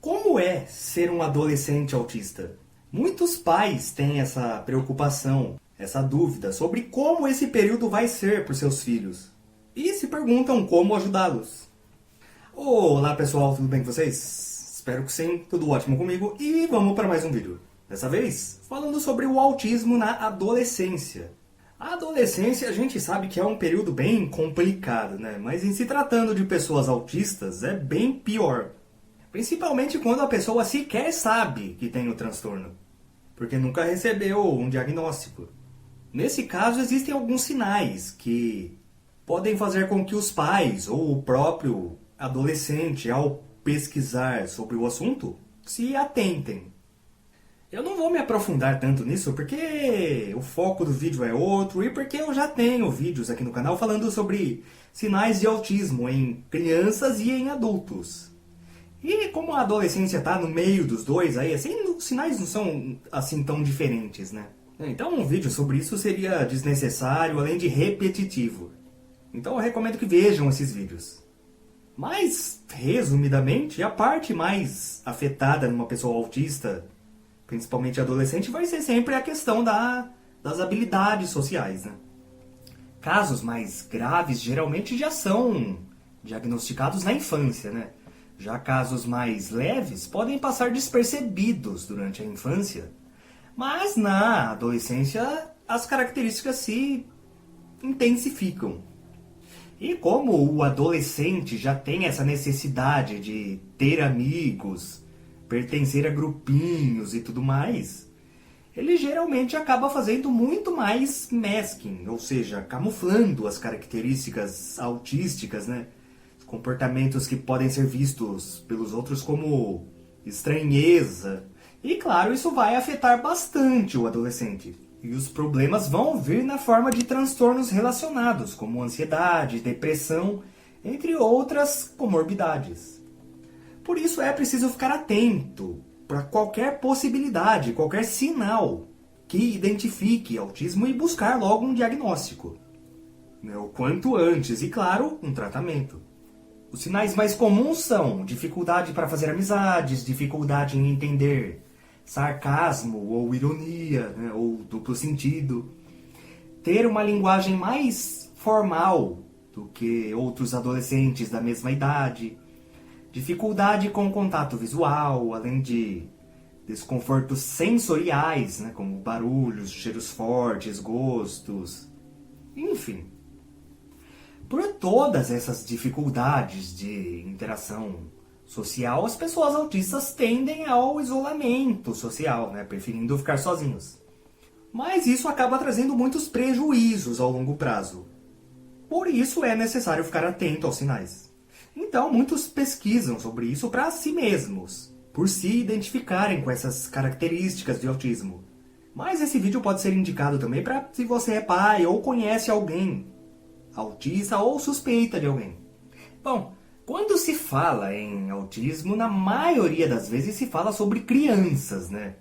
Como é ser um adolescente autista? Muitos pais têm essa preocupação, essa dúvida sobre como esse período vai ser para os seus filhos. E se perguntam como ajudá-los. Olá pessoal, tudo bem com vocês? Espero que sim, tudo ótimo comigo e vamos para mais um vídeo. Dessa vez, falando sobre o autismo na adolescência. A adolescência a gente sabe que é um período bem complicado, né? Mas em se tratando de pessoas autistas é bem pior. Principalmente quando a pessoa sequer sabe que tem o transtorno, porque nunca recebeu um diagnóstico. Nesse caso, existem alguns sinais que podem fazer com que os pais ou o próprio adolescente, ao pesquisar sobre o assunto, se atentem. Eu não vou me aprofundar tanto nisso porque o foco do vídeo é outro e porque eu já tenho vídeos aqui no canal falando sobre sinais de autismo em crianças e em adultos. E como a adolescência está no meio dos dois, aí assim, os sinais não são assim tão diferentes, né? Então um vídeo sobre isso seria desnecessário, além de repetitivo. Então eu recomendo que vejam esses vídeos. Mas, resumidamente, a parte mais afetada numa pessoa autista, principalmente adolescente, vai ser sempre a questão das habilidades sociais, né? Casos mais graves geralmente já são diagnosticados na infância, né? Já casos mais leves podem passar despercebidos durante a infância, mas na adolescência as características se intensificam. E como o adolescente já tem essa necessidade de ter amigos, pertencer a grupinhos e tudo mais, ele geralmente acaba fazendo muito mais masking, ou seja, camuflando as características autísticas, né? Comportamentos que podem ser vistos pelos outros como estranheza. E claro, isso vai afetar bastante o adolescente. E os problemas vão vir na forma de transtornos relacionados, como ansiedade, depressão, entre outras comorbidades. Por isso é preciso ficar atento para qualquer possibilidade, qualquer sinal que identifique autismo e buscar logo um diagnóstico. O quanto antes e, claro, um tratamento. Os sinais mais comuns são dificuldade para fazer amizades, dificuldade em entender sarcasmo ou ironia, né, ou duplo sentido. Ter uma linguagem mais formal do que outros adolescentes da mesma idade. Dificuldade com contato visual, além de desconfortos sensoriais, né, como barulhos, cheiros fortes, gostos, enfim. Por todas essas dificuldades de interação social, as pessoas autistas tendem ao isolamento social, né? Preferindo ficar sozinhos. Mas isso acaba trazendo muitos prejuízos ao longo prazo. Por isso é necessário ficar atento aos sinais. Então, muitos pesquisam sobre isso para si mesmos, por se identificarem com essas características de autismo. Mas esse vídeo pode ser indicado também para se você é pai ou conhece alguém autista ou suspeita de alguém. Bom, quando se fala em autismo, na maioria das vezes se fala sobre crianças, né?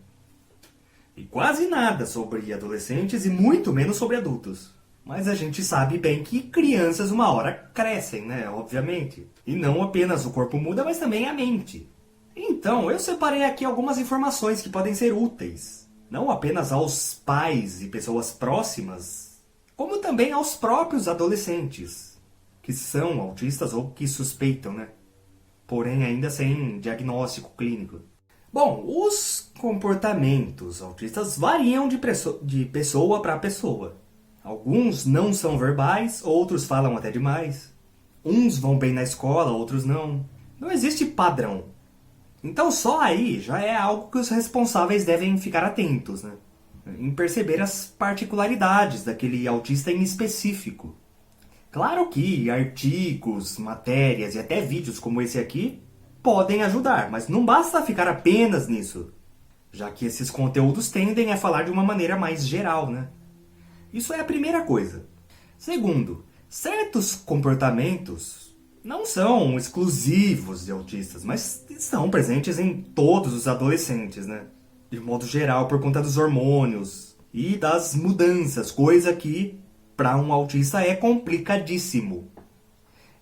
E quase nada sobre adolescentes e muito menos sobre adultos. Mas a gente sabe bem que crianças uma hora crescem, né? Obviamente. E não apenas o corpo muda, mas também a mente. Então, eu separei aqui algumas informações que podem ser úteis. Não apenas aos pais e pessoas próximas, como também aos próprios adolescentes, que são autistas ou que suspeitam, né? Porém, ainda sem diagnóstico clínico. Bom, os comportamentos autistas variam de pessoa para pessoa. Alguns não são verbais, outros falam até demais. Uns vão bem na escola, outros não. Não existe padrão. Então só aí já é algo que os responsáveis devem ficar atentos, né? Em perceber as particularidades daquele autista em específico. Claro que artigos, matérias e até vídeos como esse aqui podem ajudar, mas não basta ficar apenas nisso, já que esses conteúdos tendem a falar de uma maneira mais geral, né? Isso é a primeira coisa. Segundo, certos comportamentos não são exclusivos de autistas, mas estão presentes em todos os adolescentes, né? De modo geral, por conta dos hormônios e das mudanças, coisa que para um autista é complicadíssimo.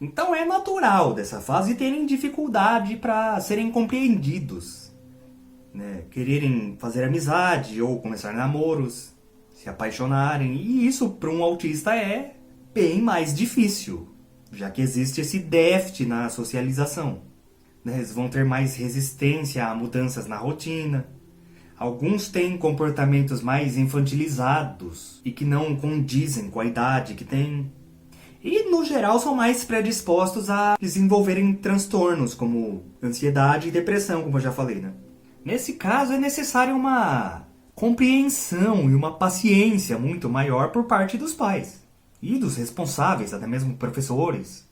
Então é natural dessa fase terem dificuldade para serem compreendidos, né? Quererem fazer amizade ou começar namoros, se apaixonarem, e isso para um autista é bem mais difícil, já que existe esse déficit na socialização, né? Eles vão ter mais resistência a mudanças na rotina. Alguns têm comportamentos mais infantilizados e que não condizem com a idade que têm. E, no geral, são mais predispostos a desenvolverem transtornos como ansiedade e depressão, como eu já falei, né? Nesse caso, é necessária uma compreensão e uma paciência muito maior por parte dos pais e dos responsáveis, até mesmo professores.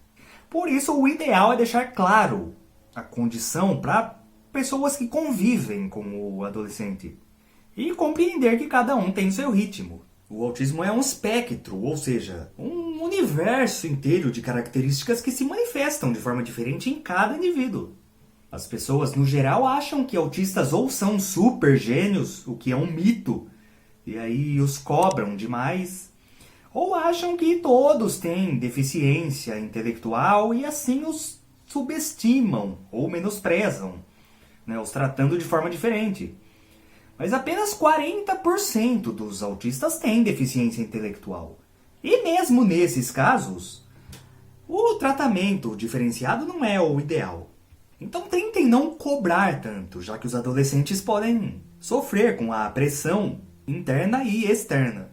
Por isso, o ideal é deixar claro a condição para pessoas que convivem com o adolescente e compreender que cada um tem seu ritmo. O autismo é um espectro, ou seja, um universo inteiro de características que se manifestam de forma diferente em cada indivíduo. As pessoas, no geral, acham que autistas ou são super gênios, o que é um mito, e aí os cobram demais, ou acham que todos têm deficiência intelectual e assim os subestimam ou menosprezam, né, os tratando de forma diferente. Mas apenas 40% dos autistas têm deficiência intelectual. E mesmo nesses casos, o tratamento diferenciado não é o ideal. Então tentem não cobrar tanto, já que os adolescentes podem sofrer com a pressão interna e externa.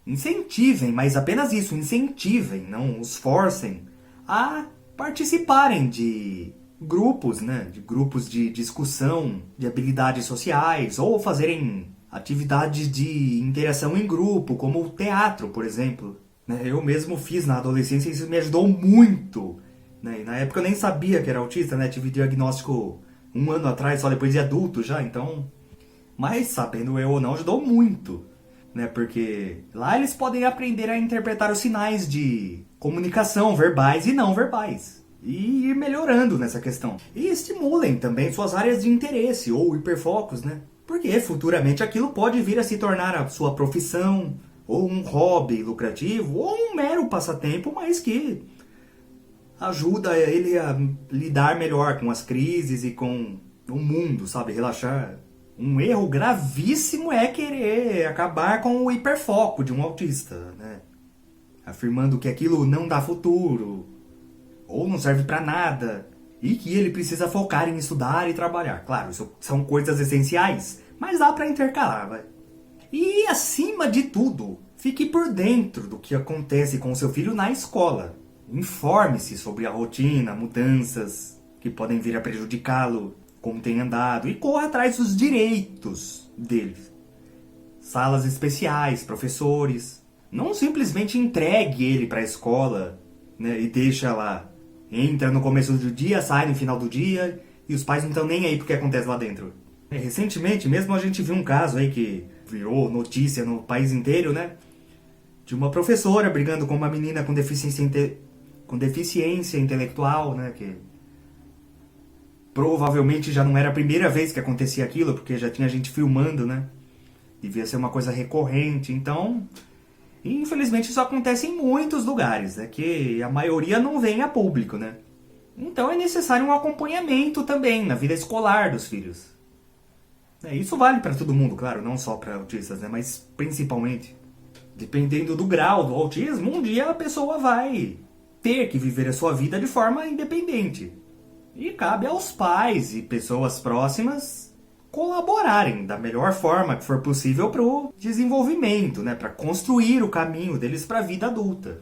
Incentivem, mas apenas isso, incentivem, não os forcem a participarem de grupos, né, de grupos de discussão, de habilidades sociais, ou fazerem atividades de interação em grupo, como o teatro, por exemplo. Eu mesmo fiz na adolescência e isso me ajudou muito. E na época eu nem sabia que era autista, né? Tive diagnóstico 1 ano atrás, só depois de adulto já, então... Mas, sabendo eu ou não, ajudou muito, né? Porque lá eles podem aprender a interpretar os sinais de comunicação verbais e não verbais. E ir melhorando nessa questão. E estimulem também suas áreas de interesse ou hiperfocos, né? Porque futuramente aquilo pode vir a se tornar a sua profissão, ou um hobby lucrativo, ou um mero passatempo, mas que ajuda ele a lidar melhor com as crises e com o mundo, sabe? Relaxar. Um erro gravíssimo é querer acabar com o hiperfoco de um autista, né? Afirmando que aquilo não dá futuro, ou não serve pra nada, e que ele precisa focar em estudar e trabalhar. Claro, isso são coisas essenciais, mas dá pra intercalar, vai. E, acima de tudo, fique por dentro do que acontece com o seu filho na escola. Informe-se sobre a rotina, mudanças que podem vir a prejudicá-lo, como tem andado, e corra atrás dos direitos dele. Salas especiais, professores. Não simplesmente entregue ele para a escola, né, e deixa lá. Entra no começo do dia, sai no final do dia, e os pais não estão nem aí pro que acontece lá dentro. Recentemente mesmo a gente viu um caso aí que virou notícia no país inteiro, né? De uma professora brigando com uma menina com deficiência intelectual, né? Que provavelmente já não era a primeira vez que acontecia aquilo, porque já tinha gente filmando, né? Devia ser uma coisa recorrente, então... Infelizmente isso acontece em muitos lugares, né? Que a maioria não vem a público, né? Então é necessário um acompanhamento também na vida escolar dos filhos. Isso vale para todo mundo, claro, não só para autistas, né? Mas principalmente. Dependendo do grau do autismo, um dia a pessoa vai ter que viver a sua vida de forma independente. E cabe aos pais e pessoas próximas colaborarem da melhor forma que for possível para o desenvolvimento, né? Para construir o caminho deles para a vida adulta.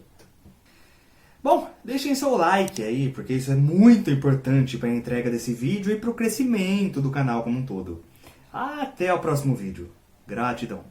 Bom, deixem seu like aí, porque isso é muito importante para a entrega desse vídeo e para o crescimento do canal como um todo. Até o próximo vídeo. Gratidão.